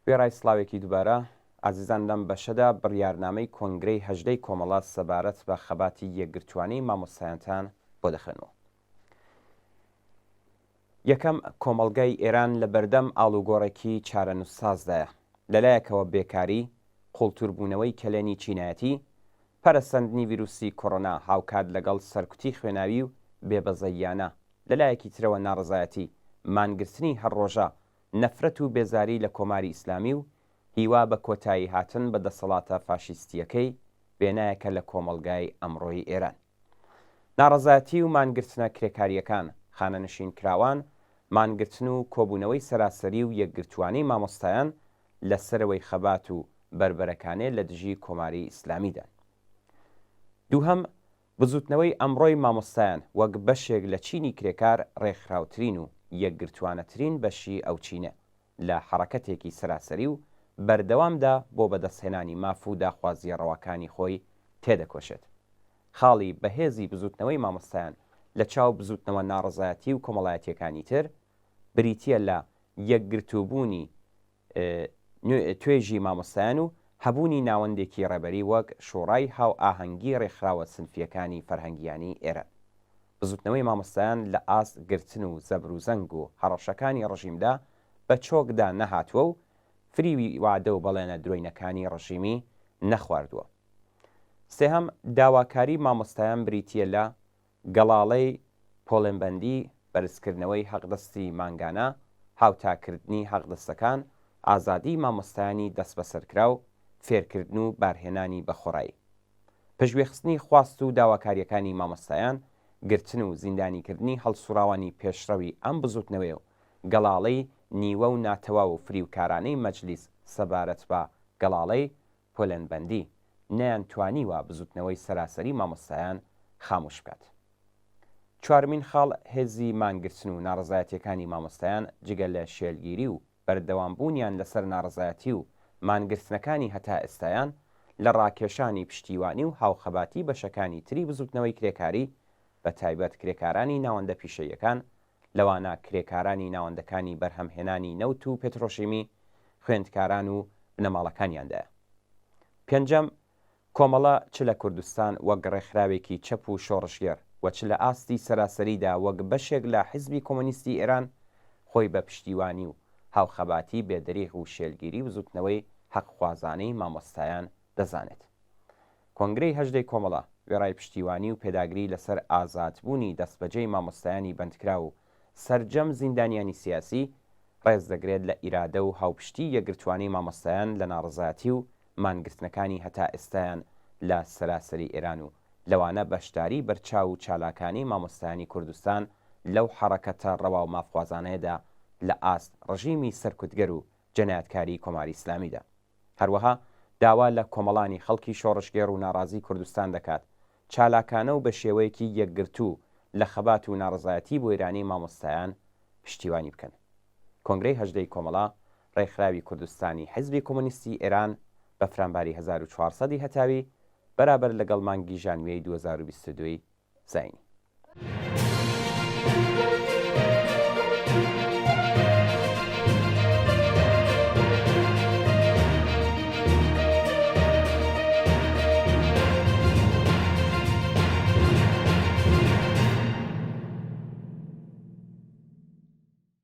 وێڕای سلااوێکی دووبارە ئازیزان لەم بەشەدا بڕیارنامەی کۆنگرەی هەژدەی کۆمەڵات سەبارەت بە خەباتی یەکگرتوانەی مامۆستایەتان بۆ دەخێنەوە. یەکەم کۆمەڵگای ئێران لە بەردەم ئاڵوگۆڕێکی چارەنووسسازدایە لەلایەکەوە بێکاری، قوڵتوربوونەوەی کەلێنی چینایەتی، پەرەسەندنی ڤیرۆسی کۆڕۆنا هاوکات لەگەڵ سەرکوتی خوێناوی و بێبەزەییانە، لەلایەکی ترەوە ناڕزایەتی، مانگرتنی هەرڕۆژە، نەفرەت و بێزاری لە کۆماری ئیسلامی و هیوا بە کۆتایی هاتن بە دەسەڵاتە فاشیستیەکەی بێنایەکە لە کۆمەڵگای ئەمڕۆی ئێران. ناڕزایەتی و مانگرتنە کرێکاریەکان، خانەنشین کراوان، مانگرتن و کۆبوونەوەی سەراسەری و یەکگرتوانەی مامۆستایان لەسەرەوەی خەبات و بربەرەکانێ لە دژی کۆماری ئیسلامیدا. دووهەم، بزوتنەوەی ئەمڕۆی مامۆستایان وەک بەشێک لە چینی کرێکار ڕێکخراوترین و یەکگرتوانەترین بەشی ئەو چینە لە حرەکەتێکی سەراسەری و بەردەوامدا بۆ بەدەستهێنانی ماف و داخوازیە ڕەواکانی خۆی تێدەکۆشێت. خاڵی بەهێزی بزوتنەوەی مامۆستایان لە چاو بزوتنەوە ناڕزایەتی و کۆمەڵایەتیەکانی تر بریتیە لە یەکگرتوبوونی توێژی مامۆستایان و هەبوونی ناوەندێکی ڕێبەری وەک شۆڕای هاو ئاهەنگی ڕێکخراوە سنفیەکانی فەرهەنگیانی ئێران. بزوتنەوەی مامۆستایان لە ئاست گرتن و زەبر و زەنگ و هەڕەشەکانی ڕژیمدا بە چۆکدا نەهاتووە و فریوی وادە و بەڵێنە درۆینەکانی ڕژیمی نەخواردووە. سێهەم، داواکاری مامۆستایان بریتیە لە گەڵاڵەی پۆڵێنبەندی، بەرزکردنەوەی حەقدەستی ماگانە، هاوتاکردنی حەقدەستەکان، ئازادی مامۆستایانی دەست بەسەرکرا و فێرکردن و بارهێنانی بەخۆڕایی. پژوێخستنی خواست و داواکاریەکانی مامۆستایان، گرتن و زیندانیکردنی هەڵسوراوانی پێشڕەوی ئەم بزوتنەوەی و گەڵاڵەی نیوە و ناتەوا و فریوکارانەی مەجلیس سەبارەت بە گەڵاڵەی پۆلێنبەندی نەیانتوانیوە بزوتنەوەی سەراسەری مامۆستایان خاموش بکات. چوارمین خاڵ، هێزی مانگرتن و ناڕزایەتیەکانی مامۆستایان جگە لە شێلگیری و بەردەوامبوونیان لەسەر ناڕزایەتی و مانگرتنەکانی هەتا ئێستایان لە ڕاکێشانی پشتیوانی و هاوخەباتی بەشەکانی تری بزوتنەوەی کرێکاری، بە تایبەت کرێکارانی ناوەندە پیشەیەکان، لەوانە کرێکارانی ناوەندەکانی بەرهەمهێنانی نەوت و پێترۆشیمی، خوێندکاران و بنەماڵەکانیاندایە. پێنجەم، کۆمەڵە چ لە کوردستان وەک ڕێکخراوێکی چەپ و شۆڕشگەر و چ لە ئاستی سەراسەریدا وەک بەشێک لە حیزبی کۆمۆنیستی ئێران خۆی بە پشتیوانی و هاوخەباتی بێدەریغ و شێلگیری بزوتنەوەی حەقخوازانەی مامۆستایان دەزانێت. کۆنگرەی هەژدەی کۆمەڵە وێڕای پشتیوانی و پێداگری لەسەر ئازادبوونی دەستبەجەی مامۆستایانی بەندکرا و سەرجەم زیندانیانی سیاسی ڕێز دەگرێت لە ئیرادە و هاوپشتی یەکگرتوانەی مامۆستایان لە ناڕزایەتی و مانگرتنەکانی هەتا ئێستایان لە سەراسەری ئێران و لەوانە بەشداری بەرچاو و چالاکانی مامۆستایانی کوردستان لەو حرەکەتە ڕەوا و مافخوازانەیەدا لە ئاست ڕژیمی سەرکوتگەر و جەنایەتکاری کۆماری ئیسلامیدا. هەروەها داوا لە کۆمەڵانی خەڵکی شۆڕشگێڕ و ناڕازی کوردستان دەکات چالاکانە و بە شێوەیەکی یەکگرتوو لە خەبات و ناڕزایەتی بۆ ئێرانی مامۆستایان پشتیوانی بکەن. کۆنگرەی هەژدەی کۆمەڵە ڕێکخراوی کوردستانی حیزبی کۆمۆنیستی ئێران بە فرانباری 1400 هەتاوی بەرابەر لەگەڵ مانگی ژانوێی 2022 زاینی.